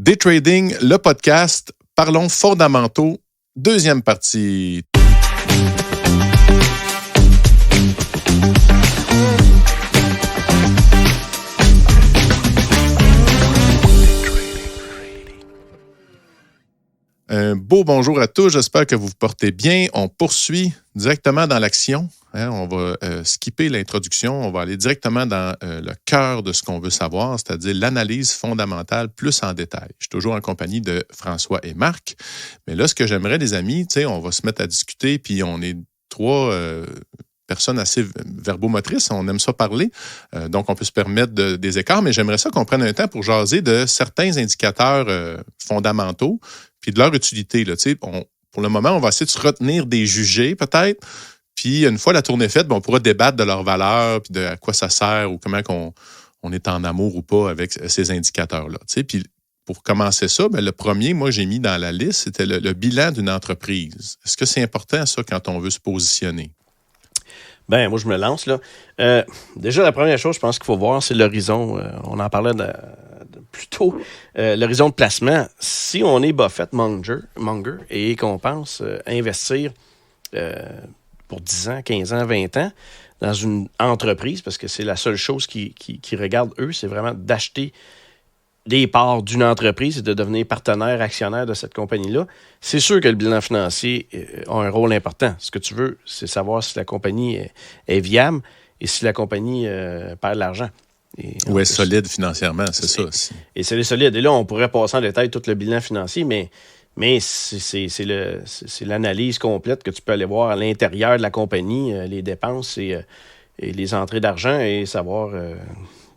Day Trading, le podcast, parlons fondamentaux, deuxième partie. Un beau bonjour à tous, j'espère que vous vous portez bien. On poursuit directement dans l'action. On va skipper l'introduction, on va aller directement dans le cœur de ce qu'on veut savoir, c'est-à-dire l'analyse fondamentale plus en détail. Je suis toujours en compagnie de François et Marc. Mais là, ce que j'aimerais, les amis, on va se mettre à discuter, puis on est trois personnes assez verbomotrices, on aime ça parler, donc on peut se permettre des écarts, mais j'aimerais ça qu'on prenne un temps pour jaser de certains indicateurs fondamentaux, puis de leur utilité. Là, pour le moment, on va essayer de se retenir des jugés, peut-être. Puis, une fois la tournée faite, on pourra débattre de leur valeur, puis de à quoi ça sert ou comment on est en amour ou pas avec ces indicateurs-là. Puis, pour commencer ça, le premier, moi, j'ai mis dans la liste, c'était le bilan d'une entreprise. Est-ce que c'est important, ça, quand on veut se positionner? Moi, je me lance, là. Déjà, la première chose, je pense qu'il faut voir, c'est l'horizon. On en parlait plus tôt. L'horizon de placement. Si on est Buffett Munger et qu'on pense investir pour 10 ans, 15 ans, 20 ans dans une entreprise, parce que c'est la seule chose qui regardent eux, c'est vraiment d'acheter des parts d'une entreprise et de devenir partenaire, actionnaire de cette compagnie-là, c'est sûr que le bilan financier a un rôle important. Ce que tu veux, c'est savoir si la compagnie est viable et si la compagnie perd de l'argent. Ou est solide financièrement, c'est ça aussi. Et c'est solide. Et là, on pourrait passer en détail tout le bilan financier, mais c'est l'analyse complète que tu peux aller voir à l'intérieur de la compagnie, les dépenses et les entrées d'argent et savoir...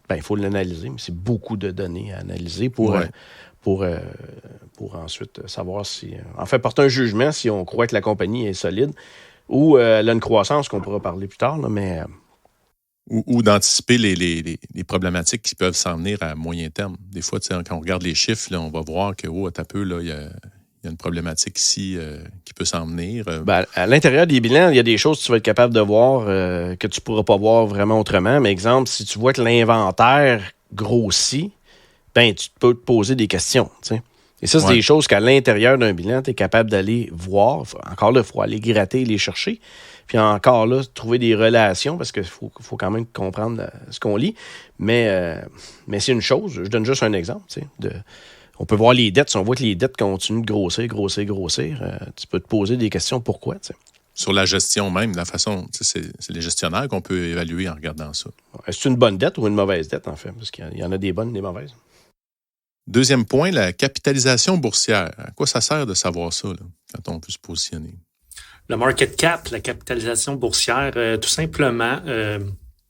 il faut l'analyser, mais c'est beaucoup de données à analyser pour ensuite savoir si... porter un jugement si on croit que la compagnie est solide ou elle a une croissance qu'on pourra parler plus tard, là, mais... Ou d'anticiper les problématiques qui peuvent s'en venir à moyen terme. Des fois, quand on regarde les chiffres, là, on va voir que, à peu, là, il y a une problématique ici qui peut s'en venir. À l'intérieur des bilans, il y a des choses que tu vas être capable de voir que tu ne pourras pas voir vraiment autrement. Mais exemple, si tu vois que l'inventaire grossit, tu peux te poser des questions. T'sais. Et ça, c'est des choses qu'à l'intérieur d'un bilan, tu es capable d'aller voir. Encore là, il faut aller gratter et les chercher. Puis encore là, trouver des relations, parce qu'il faut quand même comprendre ce qu'on lit. Mais c'est une chose. Je donne juste un exemple. On peut voir les dettes. Si on voit que les dettes continuent de grossir, tu peux te poser des questions. Pourquoi? T'sais. Sur la gestion même, la façon, c'est les gestionnaires qu'on peut évaluer en regardant ça. Est-ce une bonne dette ou une mauvaise dette, en fait? Parce qu'il y en a des bonnes et des mauvaises. Deuxième point, la capitalisation boursière. À quoi ça sert de savoir ça, là, quand on peut se positionner? Le market cap, la capitalisation boursière, tout simplement...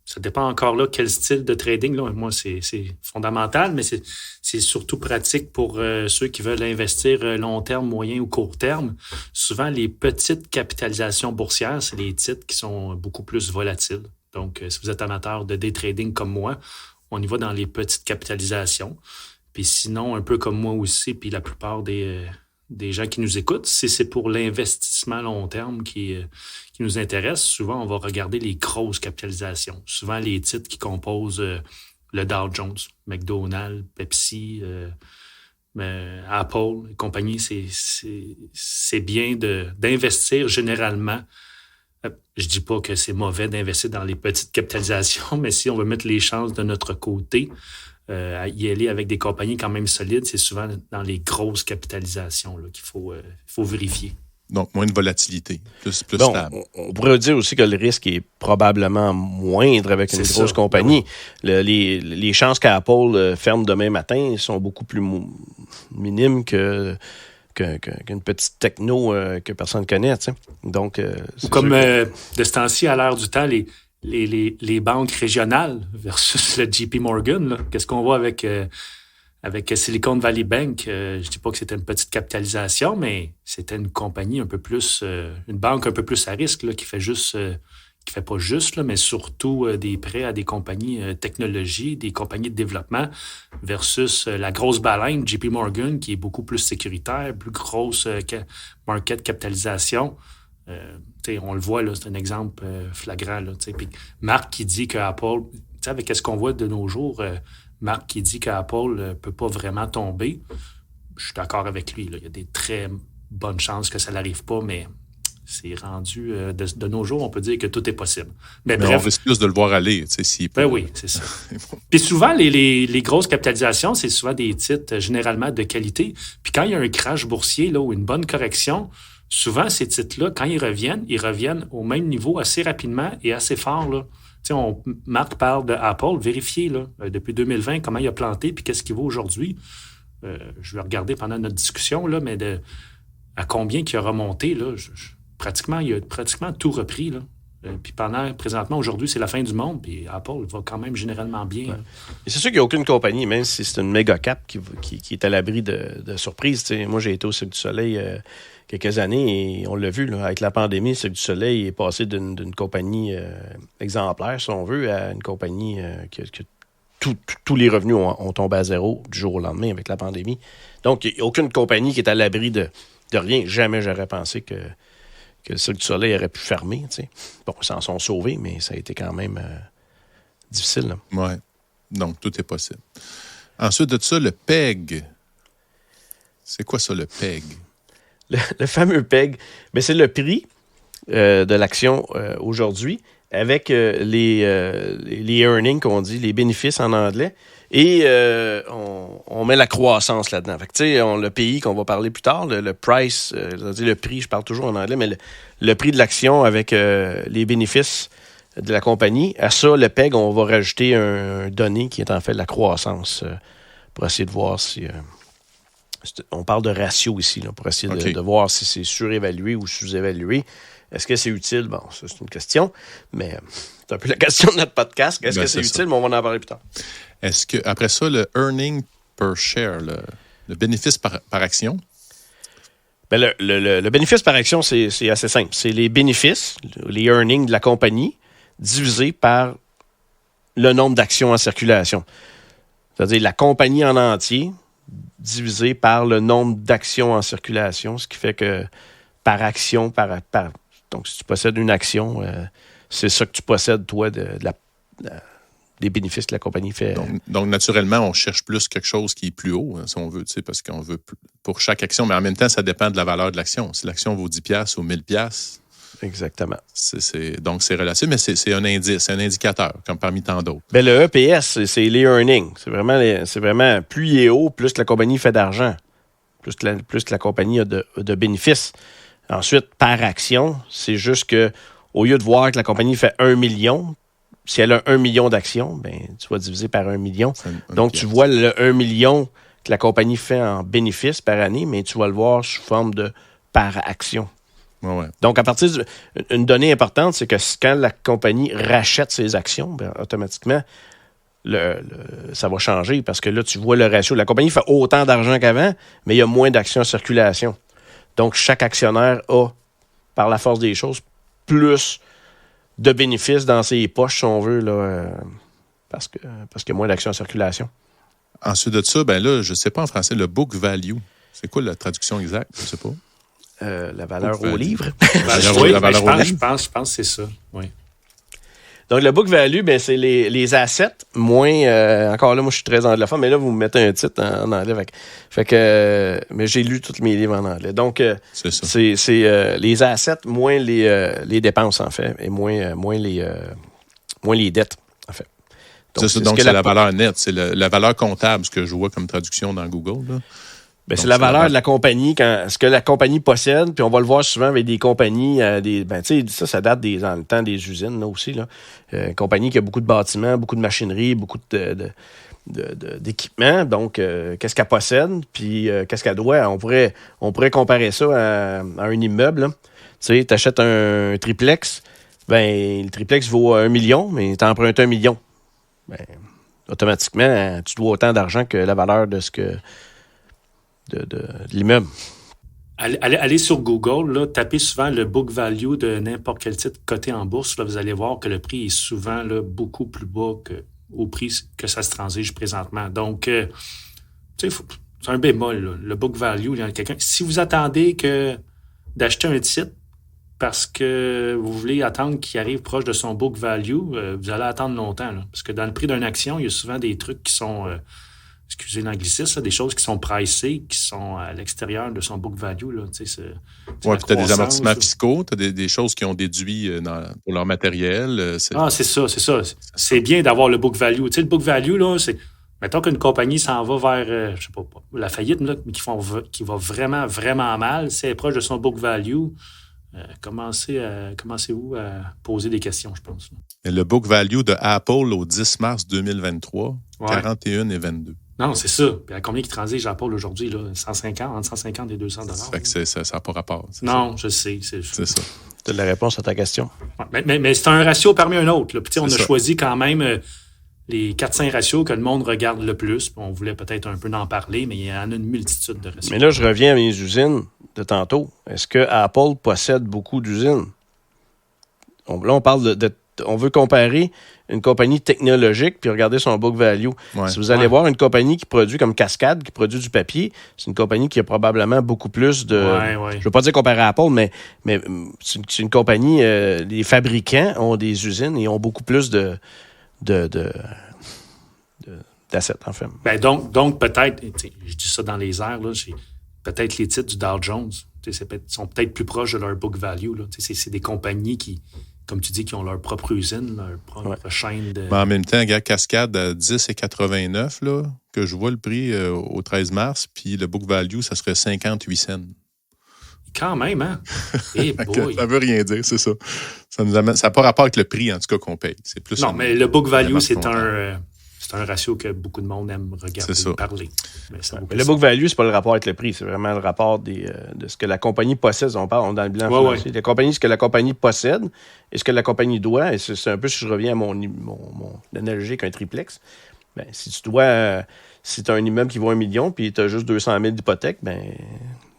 ça dépend encore là quel style de trading. Là. Moi, c'est fondamental, mais c'est surtout pratique pour ceux qui veulent investir long terme, moyen ou court terme. Souvent, les petites capitalisations boursières, c'est les titres qui sont beaucoup plus volatiles. Donc, si vous êtes amateur de day trading comme moi, on y va dans les petites capitalisations. Puis sinon, un peu comme moi aussi, puis la plupart des gens qui nous écoutent, si c'est pour l'investissement long terme qui nous intéresse, souvent, on va regarder les grosses capitalisations. Souvent, les titres qui composent le Dow Jones, McDonald's, Pepsi, Apple, et compagnie, c'est bien d'investir généralement. Je dis pas que c'est mauvais d'investir dans les petites capitalisations, mais si on veut mettre les chances de notre côté, à y aller avec des compagnies quand même solides, c'est souvent dans les grosses capitalisations là, qu'il faut vérifier. Donc, moins de volatilité, plus stable. On pourrait dire aussi que le risque est probablement moindre avec une grosse compagnie. Oui. Les chances qu'Apple ferme demain matin sont beaucoup plus minimes qu'une petite techno que personne ne connaît. T'sais. Donc, ou comme de ce temps-ci, à l'heure du temps, les banques régionales versus le JP Morgan, là. Qu'est-ce qu'on voit avec Silicon Valley Bank? Je ne dis pas que c'était une petite capitalisation, mais c'était une compagnie un peu plus, une banque un peu plus à risque là, qui fait pas juste, là, mais surtout des prêts à des compagnies technologie, des compagnies de développement versus la grosse baleine, JP Morgan, qui est beaucoup plus sécuritaire, plus grosse market capitalisation. On le voit, là, c'est un exemple flagrant. Là, puis Marc qui dit que Apple, avec ce qu'on voit de nos jours, Marc qui dit qu'Apple ne peut pas vraiment tomber. je suis d'accord avec lui. Là. Il y a des très bonnes chances que ça n'arrive pas, mais c'est rendu... de nos jours, on peut dire que tout est possible. Mais bref, on risque plus de le voir aller. S'il peut... Ben oui, c'est ça. Puis souvent, les grosses capitalisations, c'est souvent des titres généralement de qualité. Puis quand il y a un crash boursier là, ou une bonne correction, souvent, ces titres-là, quand ils reviennent au même niveau assez rapidement et assez fort. Là. Marc parle d'Apple. Vérifiez là, depuis 2020 comment il a planté puis qu'est-ce qu'il vaut aujourd'hui. Je vais regarder pendant notre discussion, là, mais à combien il a remonté. Là, il a pratiquement tout repris. Là. Puis présentement, aujourd'hui, c'est la fin du monde, puis Apple va quand même généralement bien. Ouais. Et c'est sûr qu'il n'y a aucune compagnie, même si c'est une méga cap qui est à l'abri de surprises. T'sais, moi, j'ai été au Cirque du Soleil quelques années et on l'a vu, là, avec la pandémie, le Cirque du Soleil est passé d'une compagnie exemplaire, si on veut, à une compagnie que tous les revenus ont tombé à zéro du jour au lendemain avec la pandémie. Donc, il n'y a aucune compagnie qui est à l'abri de rien. Jamais j'aurais pensé que le Cirque du Soleil aurait pu fermer. T'sais. Bon, ils s'en sont sauvés, mais ça a été quand même difficile. Oui. Donc, tout est possible. Ensuite de ça, le PEG. C'est quoi ça, le PEG? Le fameux PEG, mais c'est le prix de l'action aujourd'hui avec les earnings, qu'on dit, les bénéfices en anglais. Et on met la croissance là-dedans. Fait que, le pays qu'on va parler plus tard, le price, c'est-à-dire le prix, je parle toujours en anglais, mais le prix de l'action avec les bénéfices de la compagnie. À ça, le PEG, on va rajouter un donné qui est en fait la croissance pour essayer de voir si... on parle de ratio ici, là, pour essayer de voir si c'est surévalué ou sous-évalué. Est-ce que c'est utile? Bon, ça, c'est une question, mais c'est un peu la question de notre podcast. Est-ce que c'est utile? Mais on va en parler plus tard. Est-ce que, après ça, le earning per share, le bénéfice par action? Ben le bénéfice par action, c'est assez simple. C'est les bénéfices, les earnings de la compagnie, divisés par le nombre d'actions en circulation. C'est-à-dire la compagnie en entier divisé par le nombre d'actions en circulation, ce qui fait que par action, donc si tu possèdes une action, c'est ça que tu possèdes, toi, des bénéfices que la compagnie fait. Donc, naturellement, on cherche plus quelque chose qui est plus haut, si on veut, parce qu'on veut pour chaque action, mais en même temps, ça dépend de la valeur de l'action. Si l'action vaut 10$ ou 1000$, exactement. Donc, c'est relatif, mais c'est un indice, c'est un indicateur, comme parmi tant d'autres. Ben, le EPS, c'est les earnings. C'est vraiment plus il est haut, plus la compagnie fait d'argent, plus que la compagnie a de bénéfices. Ensuite, par action, c'est juste que au lieu de voir que la compagnie fait 1 million, si elle a 1 million d'actions, ben, tu vas diviser par 1 million. Donc, tu vois le 1 million que la compagnie fait en bénéfices par année, mais tu vas le voir sous forme de par action. Ouais. Donc, à partir d'une donnée importante, c'est que quand la compagnie rachète ses actions, ben, automatiquement, ça va changer parce que là, tu vois le ratio. La compagnie fait autant d'argent qu'avant, mais il y a moins d'actions en circulation. Donc, chaque actionnaire a, par la force des choses, plus de bénéfices dans ses poches, si on veut, là, parce qu'il y a moins d'actions en circulation. Ensuite de ça, ben là, je ne sais pas en français, le book value. C'est quoi la traduction exacte? Je ne sais pas. La valeur au livre. Je pense que c'est ça, oui. Donc, le book value, ben, c'est les assets moins... encore là, moi, je suis très anglophone, mais là, vous me mettez un titre en anglais. Fait que, mais j'ai lu tous mes livres en anglais. Donc, c'est ça. C'est les assets moins les dépenses, en fait, et moins les dettes, en fait. Donc, c'est la valeur nette. C'est la valeur comptable, ce que je vois comme traduction dans Google, là. Ben, c'est la valeur de la compagnie, ce que la compagnie possède, puis on va le voir souvent avec des compagnies, ça date dans le temps des usines là, aussi. Là. Une compagnie qui a beaucoup de bâtiments, beaucoup de machinerie, beaucoup d'équipements. Donc, qu'est-ce qu'elle possède, puis qu'est-ce qu'elle doit? On pourrait comparer ça à un immeuble. Tu achètes un triplex, ben le triplex vaut 1 million, mais tu empruntes 1 million. Ben, automatiquement, tu dois autant d'argent que la valeur de ce que... De l'immeuble. Allez sur Google, là, tapez souvent le book value de n'importe quel titre coté en bourse. Là, vous allez voir que le prix est souvent là, beaucoup plus bas qu'au prix que ça se transige présentement. Donc, c'est un bémol. Là. Le book value, il y a quelqu'un. Si vous attendez d'acheter un titre parce que vous voulez attendre qu'il arrive proche de son book value, vous allez attendre longtemps. Là, parce que dans le prix d'une action, il y a souvent des trucs qui sont excusez l'anglicisme, des choses qui sont pricées, qui sont à l'extérieur de son book value. Oui, puis tu as des amortissements fiscaux, tu as des choses qui ont déduit pour leur matériel. C'est ça. C'est bien d'avoir le book value. Tu sais, le book value, là, c'est... Mettons qu'une compagnie s'en va vers, je sais pas, la faillite, là, mais qui va vraiment, vraiment mal, si elle est proche de son book value, commencez-vous à poser des questions, je pense. Et le book value de Apple au 10 mars 2023, 41,22. Non, c'est ça. Puis à combien qui transige Apple aujourd'hui? Là? 150, entre 150 et 200 $. Ça fait que ça n'a pas rapport. Non, je sais. C'est ça. Tu as la réponse à ta question. Ouais, mais c'est un ratio parmi un autre. Puis, on a choisi quand même les 400 ratios que le monde regarde le plus. On voulait peut-être un peu en parler, mais il y en a une multitude de ratios. Mais là, je reviens à mes usines de tantôt. Est-ce que Apple possède beaucoup d'usines? Là, on parle on veut comparer une compagnie technologique puis regarder son book value. Ouais. Si vous allez voir une compagnie qui produit comme Cascade, qui produit du papier, c'est une compagnie qui a probablement beaucoup plus de... Ouais. Je ne veux pas dire comparer à Apple, mais c'est une compagnie... les fabricants ont des usines et ont beaucoup plus d'assets, en fait. Ben donc peut-être, je dis ça dans les airs, là, peut-être les titres du Dow Jones sont peut-être plus proches de leur book value. Là. C'est des compagnies qui, comme tu dis, qui ont leur propre usine, leur propre chaîne de... Mais en même temps, regarde, Cascade à 10,89, là, que je vois le prix au 13 mars, puis le book value, ça serait 58 cents. Quand même, hein? Hey boy. Ça veut rien dire, c'est ça. Ça n'a pas rapport avec le prix, en tout cas, qu'on paye. C'est plus mais le book value, c'est un ratio que beaucoup de monde aime regarder et parler. Mais le book value, c'est pas le rapport avec le prix, c'est vraiment le rapport de ce que la compagnie possède. On parle dans le bilan financier. Ce que la compagnie possède et ce que la compagnie doit. Et c'est un peu si je reviens à mon analogie avec un triplex. Ben, si tu as un immeuble qui vaut 1 million puis tu as juste 200 000 d'hypothèque, ben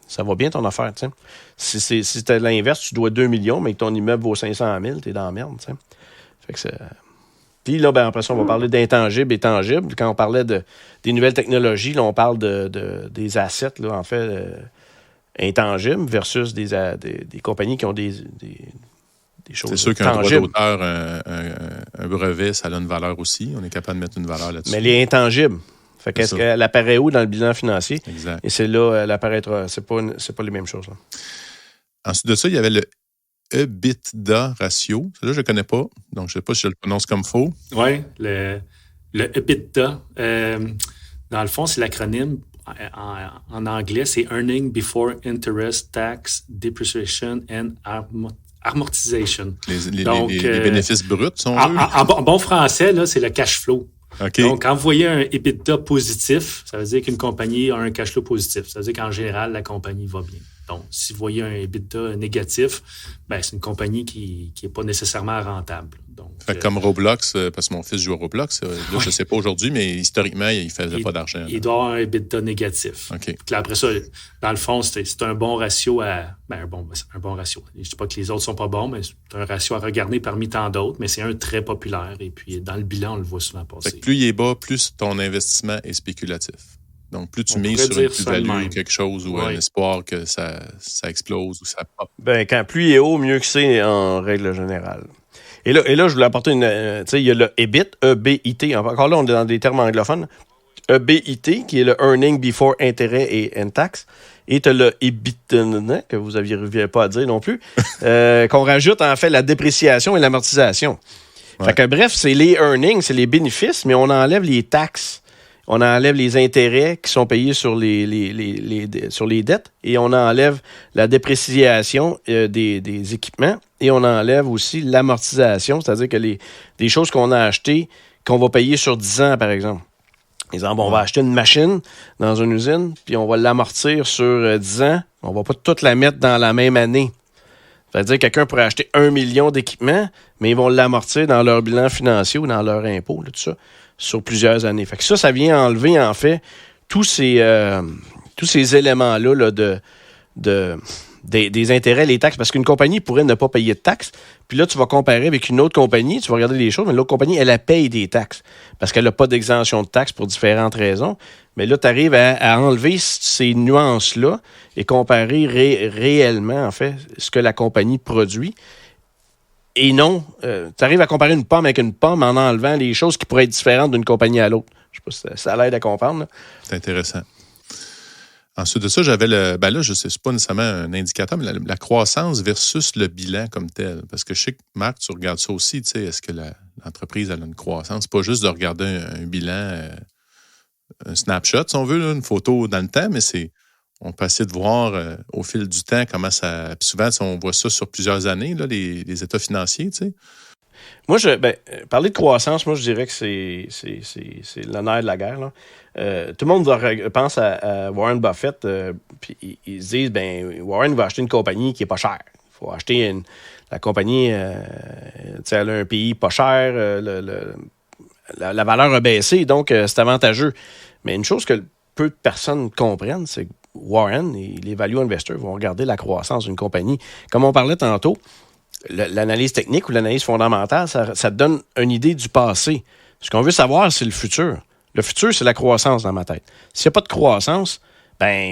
ça va bien ton affaire. T'sais. Si tu as l'inverse, tu dois 2 millions, mais que ton immeuble vaut 500 000, tu es dans la merde. T'sais. Fait que c'est... Puis là, après ça, on va parler d'intangibles et tangibles. Quand on parlait des nouvelles technologies, là, on parle des assets, là, en fait, intangibles versus des compagnies qui ont des choses tangibles. C'est sûr qu'un droit d'auteur, un brevet, ça a une valeur aussi. On est capable de mettre une valeur là-dessus. Mais les intangibles, fait qu'est-ce qu'elle apparaît où dans le bilan financier? Exact. Et c'est là, elle apparaîtra. C'est pas les mêmes choses. Là. Ensuite de ça, il y avait le EBITDA ratio. Ça, là, je ne le connais pas. Donc, je ne sais pas si je le prononce comme faux. Oui, le EBITDA. Dans le fond, c'est l'acronyme en anglais, c'est Earning Before Interest, Tax, Depreciation and Amortization. Les bénéfices bruts sont eux? En bon français, là, c'est le cash flow. Okay. Donc, quand vous voyez un EBITDA positif, ça veut dire qu'une compagnie a un cash flow positif. Ça veut dire qu'en général, la compagnie va bien. Donc, si vous voyez un EBITDA négatif, ben, c'est une compagnie qui n'est pas nécessairement rentable. Donc, comme Roblox, parce que mon fils joue à Roblox, là, je ne sais pas aujourd'hui, mais historiquement, il ne faisait pas d'argent. Il doit avoir un EBITDA négatif. Okay. Puis là, après ça, dans le fond, c'est un bon ratio un bon ratio. Je ne dis pas que les autres ne sont pas bons, mais c'est un ratio à regarder parmi tant d'autres, mais c'est un très populaire. Et puis, dans le bilan, on le voit souvent passer. Plus il est bas, plus ton investissement est spéculatif. Donc, plus tu mises sur une plus-value ou quelque chose ou un espoir que ça explose ou ça pop. Ben, plus il est haut, mieux que c'est en règle générale. Et là, je voulais apporter il y a le EBIT, E-B-I-T. Encore là, on est dans des termes anglophones. E-B-I-T, qui est le Earning Before Intérêt et Tax. Et tu as le EBITDA, que vous n'aviez pas à dire non plus, qu'on rajoute en fait la dépréciation et l'amortisation. Ouais. Fait que bref, c'est les earnings, c'est les bénéfices, mais on enlève les taxes. On enlève les intérêts qui sont payés sur sur les dettes et on enlève la dépréciation des équipements et on enlève aussi l'amortisation, c'est-à-dire que des choses qu'on a achetées, qu'on va payer sur 10 ans, par exemple. Exemple, on va acheter une machine dans une usine, puis on va l'amortir sur 10 ans. On va pas toute la mettre dans la même année. C'est-à-dire que quelqu'un pourrait acheter 1 million d'équipements, mais ils vont l'amortir dans leur bilan financier ou dans leur impôt, là, tout ça, sur plusieurs années. Fait que ça vient enlever, en fait, tous ces éléments-là là, des intérêts, les taxes, parce qu'une compagnie pourrait ne pas payer de taxes, puis là, tu vas comparer avec une autre compagnie, tu vas regarder les choses, mais l'autre compagnie, elle paye des taxes, parce qu'elle n'a pas d'exemption de taxes pour différentes raisons. Mais là, tu arrives à enlever ces nuances-là et comparer réellement, en fait, ce que la compagnie produit. Et non, tu arrives à comparer une pomme avec une pomme en enlevant les choses qui pourraient être différentes d'une compagnie à l'autre. Je sais pas si ça l'aide à comprendre. Là. C'est intéressant. Ensuite de ça, j'avais là, je sais, c'est pas nécessairement un indicateur, mais la croissance versus le bilan comme tel. Parce que je sais que, Marc, tu regardes ça aussi, tu sais, est-ce que l'entreprise elle a une croissance? C'est pas juste de regarder un bilan, un snapshot, si on veut, là, une photo dans le temps, mais on peut essayer de voir au fil du temps comment ça. Puis souvent, on voit ça sur plusieurs années, là, les états financiers, tu sais. Moi, parler de croissance, moi, je dirais que c'est le nerf de la guerre. Là. Tout le monde pense à Warren Buffett, puis ils se disent, Warren va acheter une compagnie qui est pas chère. Il faut acheter la compagnie, elle a un pays pas cher, la valeur a baissé, donc c'est avantageux. Mais une chose que peu de personnes comprennent, c'est que Warren et les value investors vont regarder la croissance d'une compagnie. Comme on parlait tantôt, l'analyse technique ou l'analyse fondamentale, ça te donne une idée du passé. Ce qu'on veut savoir, c'est le futur. Le futur, c'est la croissance dans ma tête. S'il n'y a pas de croissance,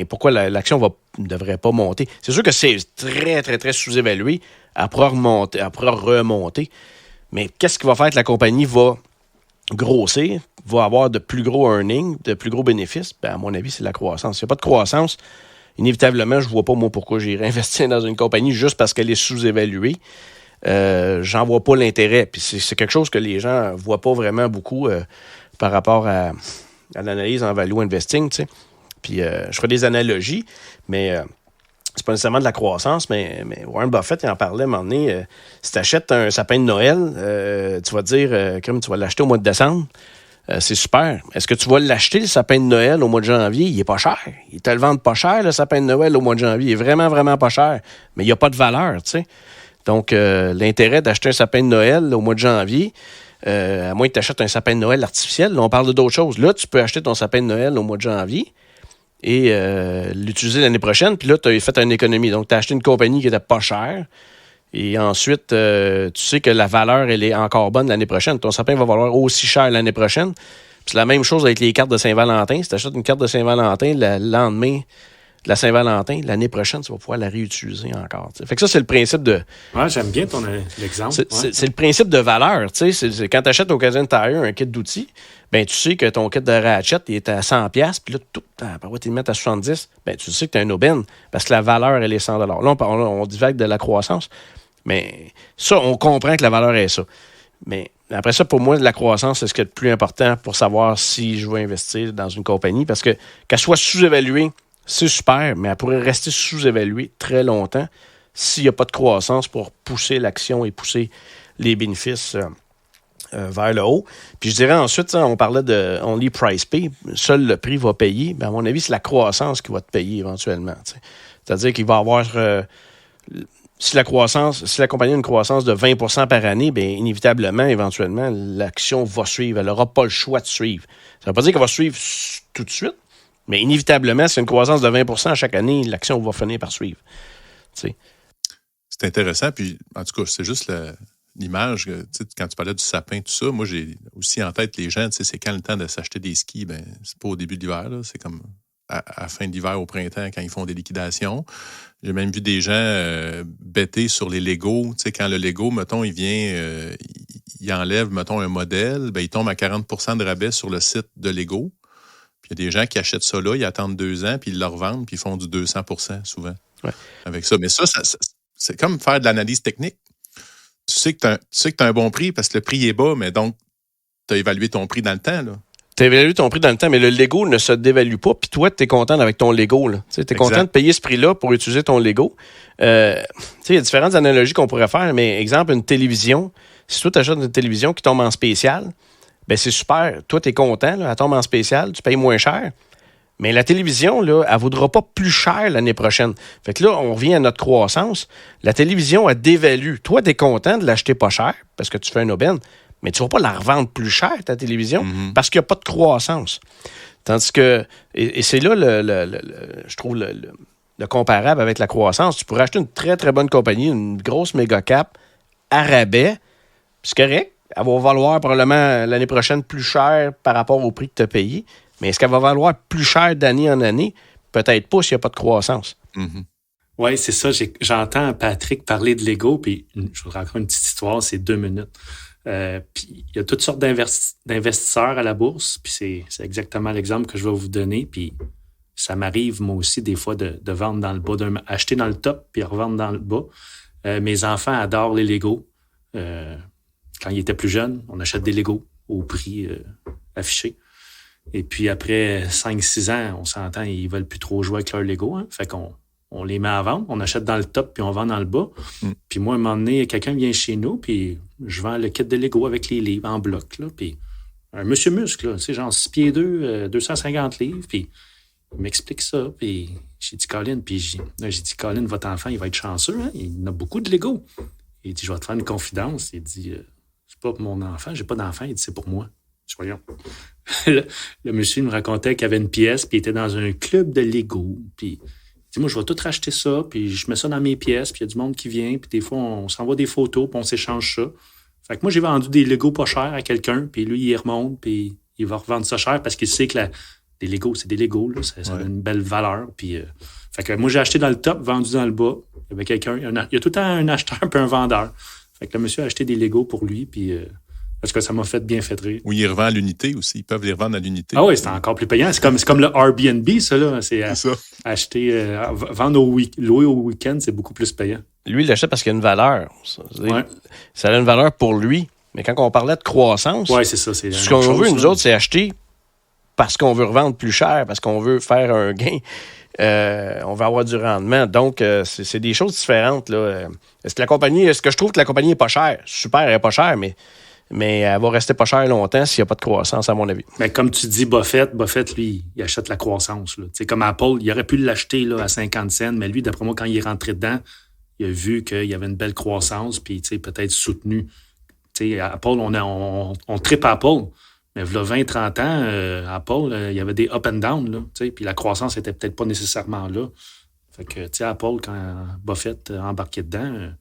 pourquoi l'action ne devrait pas monter? C'est sûr que c'est très, très, très sous-évalué. Elle pourra remonter. Mais qu'est-ce qui va faire que la compagnie va grossir, va avoir de plus gros earnings, de plus gros bénéfices? À mon avis, c'est la croissance. S'il n'y a pas de croissance, inévitablement, je ne vois pas, moi, pourquoi j'irais investir dans une compagnie juste parce qu'elle est sous-évaluée. J'en vois pas l'intérêt. Puis c'est quelque chose que les gens ne voient pas vraiment beaucoup par rapport à l'analyse en value investing, tu sais. Puis je ferai des analogies, mais c'est pas nécessairement de la croissance, mais Warren Buffett, il en parlait à un moment donné. Si tu achètes un sapin de Noël, tu vas te dire, comme tu vas l'acheter au mois de décembre, c'est super. Est-ce que tu vas l'acheter, le sapin de Noël, au mois de janvier? Il est pas cher. Il te le vend pas cher, le sapin de Noël, au mois de janvier. Il est vraiment, vraiment pas cher. Mais il n'y a pas de valeur, tu sais. Donc, l'intérêt d'acheter un sapin de Noël au mois de janvier, à moins que tu achètes un sapin de Noël artificiel, là, on parle d'autres choses. Là, tu peux acheter ton sapin de Noël au mois de janvier et l'utiliser l'année prochaine, puis là, tu as fait une économie. Donc, tu as acheté une compagnie qui n'était pas chère, et ensuite, tu sais que la valeur, elle est encore bonne l'année prochaine. Ton sapin va valoir aussi cher l'année prochaine. Puis c'est la même chose avec les cartes de Saint-Valentin. Si tu achètes une carte de Saint-Valentin, le lendemain de la Saint-Valentin, l'année prochaine, tu vas pouvoir la réutiliser encore. T'sais. Fait que ça, c'est le principe de... Ouais, j'aime bien l'exemple. C'est le principe de valeur. C'est quand tu achètes au Canadian Tire un kit d'outils, tu sais que ton kit de ratchet il est à 100$, puis là, tu le mets à 70$, tu sais que tu as un aubaine, parce que la valeur, elle est 100$. Là, on divague de la croissance, mais ça, on comprend que la valeur est ça. Mais après ça, pour moi, la croissance, c'est ce qui est le plus important pour savoir si je veux investir dans une compagnie, parce que qu'elle soit sous-évaluée, c'est super, mais elle pourrait rester sous-évaluée très longtemps s'il n'y a pas de croissance pour pousser l'action et pousser les bénéfices vers le haut. Puis je dirais ensuite, on parlait de only price pay, seul le prix va payer. À mon avis, c'est la croissance qui va te payer éventuellement. T'sais. C'est-à-dire qu'il va y avoir... si la compagnie a une croissance de 20% par année, inévitablement, éventuellement, l'action va suivre. Elle n'aura pas le choix de suivre. Ça ne veut pas dire qu'elle va suivre tout de suite, mais inévitablement, si une croissance de 20% chaque année, l'action va finir par suivre. T'sais. C'est intéressant. Puis, en tout cas, c'est juste l'image. Quand tu parlais du sapin, tout ça, moi, j'ai aussi en tête les gens, c'est quand le temps de s'acheter des skis, c'est pas au début de l'hiver, là, c'est comme à fin de l'hiver, au printemps, quand ils font des liquidations. J'ai même vu des gens bêter sur les Legos. Quand le Lego, mettons, il vient, il enlève, mettons, un modèle, il tombe à 40% de rabais sur le site de Lego. Puis il y a des gens qui achètent ça là, ils attendent 2 ans, puis ils le revendent, puis ils font du 200% souvent avec ça. Mais ça, c'est comme faire de l'analyse technique. Tu sais que tu as un bon prix parce que le prix est bas, mais donc, tu as évalué ton prix dans le temps, là. Tu as évalué ton prix dans le temps, mais le Lego ne se dévalue pas, puis toi, tu es content avec ton Lego. Tu es content de payer ce prix-là pour utiliser ton Lego. Il y a différentes analogies qu'on pourrait faire, mais exemple, une télévision. Si toi, tu achètes une télévision qui tombe en spécial, c'est super. Toi, tu es content, là, elle tombe en spécial, tu payes moins cher. Mais la télévision, là, elle ne vaudra pas plus cher l'année prochaine. Fait que là, on revient à notre croissance. La télévision, elle dévalue. Toi, tu es content de l'acheter pas cher parce que tu fais un aubaine, mais tu ne vas pas la revendre plus cher, ta télévision, parce qu'il n'y a pas de croissance. Tandis que, et c'est là, je trouve, le comparable avec la croissance. Tu pourrais acheter une très, très bonne compagnie, une grosse méga cap, à rabais, c'est correct. Elle va valoir probablement l'année prochaine plus cher par rapport au prix que tu as payé. Mais est-ce qu'elle va valoir plus cher d'année en année? Peut-être pas s'il n'y a pas de croissance. Mm-hmm. Oui, c'est ça. J'entends Patrick parler de Lego, puis je vous raconte une petite histoire, c'est 2 minutes. Puis il y a toutes sortes d'investisseurs à la bourse, puis c'est exactement l'exemple que je vais vous donner. Puis ça m'arrive, moi aussi, des fois, de vendre dans le bas, acheter dans le top, puis revendre dans le bas. Mes enfants adorent les Legos. Quand ils étaient plus jeunes, on achète des Legos au prix affiché. Et puis après 5-6 ans, on s'entend, ils veulent plus trop jouer avec leurs Legos. Hein? Fait qu'on les met à vendre, on achète dans le top, puis on vend dans le bas. Puis moi, à un moment donné, quelqu'un vient chez nous, puis je vends le kit de Lego avec les livres en bloc. Là, puis un monsieur muscle, là, genre 6 pieds 2, 250 livres, puis il m'explique ça. Puis j'ai dit, Colin, Colin, votre enfant, il va être chanceux. Hein? Il en a beaucoup de Lego. Il dit, je vais te faire une confidence. Il dit, c'est pas pour mon enfant, j'ai pas d'enfant. Il dit, c'est pour moi. Voyons. Le monsieur me racontait qu'il avait une pièce, puis il était dans un club de Lego. Puis il dit, moi, je vais tout racheter ça, puis je mets ça dans mes pièces, puis il y a du monde qui vient, puis des fois, on s'envoie des photos, puis on s'échange ça. Fait que moi, j'ai vendu des Legos pas chers à quelqu'un, puis lui, il remonte, puis il va revendre ça cher parce qu'il sait que des Legos, c'est des Legos, là, ça a une belle valeur. Puis, fait que moi, j'ai acheté dans le top, vendu dans le bas. Il y avait quelqu'un, il y a tout le temps un acheteur puis un vendeur. Fait que le monsieur a acheté des Legos pour lui, puis parce que ça m'a bien fait rire. Ou ils revendent à l'unité aussi. Ils peuvent les revendre à l'unité. Ah oui, c'est encore plus payant. C'est comme le Airbnb, ça, là. C'est ça. Acheter, vendre louer au week-end, c'est beaucoup plus payant. Lui, il l'achète parce qu'il y a une valeur. Ça a une valeur pour lui. Mais quand on parlait de croissance, c'est ça. C'est ce qu'on veut, nous autres, c'est acheter parce qu'on veut revendre plus cher, parce qu'on veut faire un gain. On veut avoir du rendement. Donc, c'est des choses différentes, là. Est-ce que je trouve que la compagnie n'est pas chère? Super, elle n'est pas chère, mais elle va rester pas chère longtemps s'il n'y a pas de croissance, à mon avis. Mais comme tu dis, Buffett, lui, il achète la croissance. Comme Apple, il aurait pu l'acheter là, à 50 cents, mais lui, d'après moi, quand il est rentré dedans, il a vu qu'il y avait une belle croissance, puis peut-être soutenu. Apple, on tripe Apple. Mais il y a 20-30 ans, Apple, il y avait des up and down, là, puis la croissance n'était peut-être pas nécessairement là. Fait que, Apple, quand Buffett a embarqué dedans,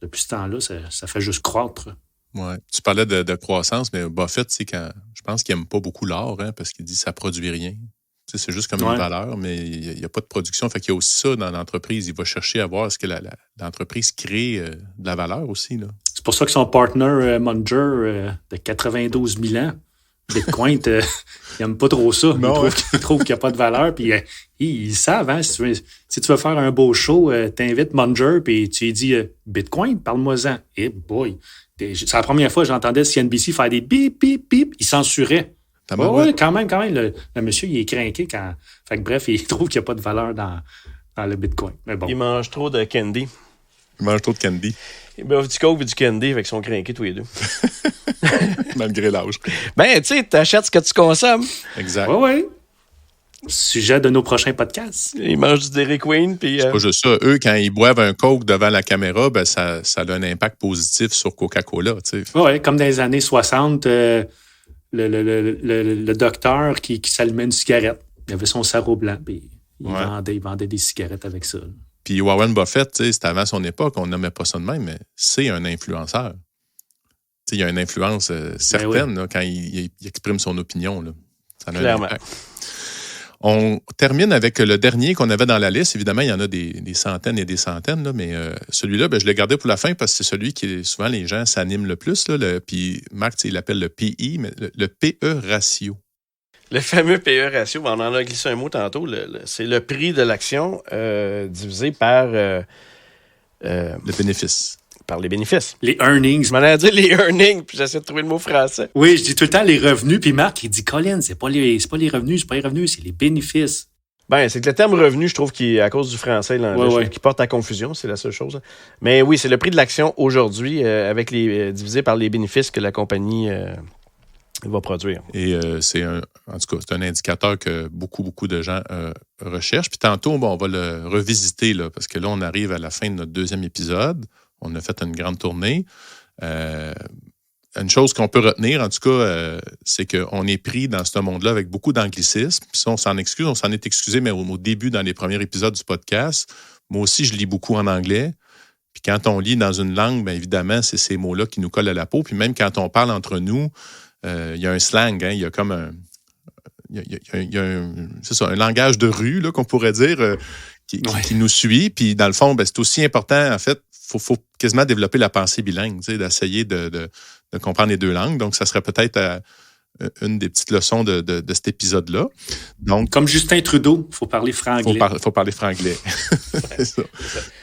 depuis ce temps-là, ça fait juste croître. Ouais. Tu parlais de croissance, mais Buffett, je pense qu'il n'aime pas beaucoup l'or, hein, parce qu'il dit que ça ne produit rien. C'est juste comme une valeur, mais il n'y a pas de production. Fait qu'il y a aussi ça dans l'entreprise. Il va chercher à voir est-ce que l'entreprise crée de la valeur aussi. Là. C'est pour ça que son partner, Munger, de 92 000 ans, Bitcoin, il n'aime pas trop ça. Il trouve qu'il n'y a pas de valeur. Puis ils savent, hein, si tu veux faire un beau show, t'invites Munger, puis tu lui dis Bitcoin, parle-moi-en. Eh boy! C'est la première fois que j'entendais CNBC faire des bip, bip, bip. Il censurait. Oui, quand même. Le monsieur, il est craqué quand. Fait que bref, il trouve qu'il n'y a pas de valeur dans le Bitcoin. Mais bon. Il mange trop de candy. Il mange trop de candy. Il boit du coke et du candy, avec son craqués tous les deux. Malgré l'âge. Ben, tu sais, t'achètes ce que tu consommes. Exact. Oui. Sujet de nos prochains podcasts. Ils mangent du Dairy Queen. Puis, c'est pas juste ça. Eux, quand ils boivent un coke devant la caméra, ben ça a un impact positif sur Coca-Cola. Oui, comme dans les années 60, le docteur qui s'allumait une cigarette. Il avait son sarrau blanc, puis il vendait des cigarettes avec ça. Puis Warren Buffett, c'était avant son époque, on nommait pas ça de même, mais c'est un influenceur. Il y a une influence certaine là, quand il exprime son opinion. Là. Ça a clairement. Un impact. On termine avec le dernier qu'on avait dans la liste. Évidemment, il y en a des centaines et des centaines, là, mais celui-là, je l'ai gardé pour la fin parce que c'est celui qui, souvent, les gens s'animent le plus. Là, puis Marc, il l'appelle le PI, mais le PE ratio. Le fameux PE ratio, on en a glissé un mot tantôt. C'est le prix de l'action divisé par... le bénéfice. Par les bénéfices. Les earnings. Je m'en ai dit les earnings, puis j'essaie de trouver le mot français. Oui, je dis tout le temps les revenus, puis Marc, il dit, Colin, c'est pas les revenus, c'est les bénéfices. Ben, c'est que le terme revenu, je trouve qu'il est à cause du français, l'anglais, qui porte à confusion, c'est la seule chose. Mais oui, c'est le prix de l'action aujourd'hui, avec divisé par les bénéfices que la compagnie va produire. Et en tout cas, c'est un indicateur que beaucoup de gens recherchent. Puis tantôt, on va le revisiter, là, parce que là, on arrive à la fin de notre deuxième épisode. On a fait une grande tournée. Une chose qu'on peut retenir, en tout cas, c'est qu'on est pris dans ce monde-là avec beaucoup d'anglicisme. Puis ça, on s'en est excusé, mais au début, dans les premiers épisodes du podcast, moi aussi, je lis beaucoup en anglais. Puis quand on lit dans une langue, bien évidemment, c'est ces mots-là qui nous collent à la peau. Puis même quand on parle entre nous, il y a un slang, hein, il y a comme un... c'est ça, un langage de rue, là, qu'on pourrait dire, qui nous suit. Puis dans le fond, c'est aussi important, en fait, faut quasiment développer la pensée bilingue, d'essayer de de comprendre les deux langues. Donc, ça serait peut-être une des petites leçons de cet épisode-là. Donc, comme Justin Trudeau, il faut parler franglais. Faut parler franglais. C'est ça.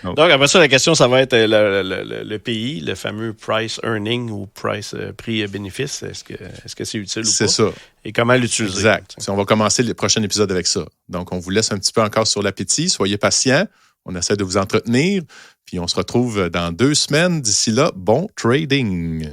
Donc, après ça, la question, ça va être le pays, le fameux price earning ou price prix-bénéfice. Est-ce que c'est utile ou pas? C'est ça. Et comment l'utiliser? Exact. On va commencer le prochain épisode avec ça. Donc, on vous laisse un petit peu encore sur l'appétit. Soyez patients. On essaie de vous entretenir. Puis, on se retrouve dans 2 semaines. D'ici là, bon trading!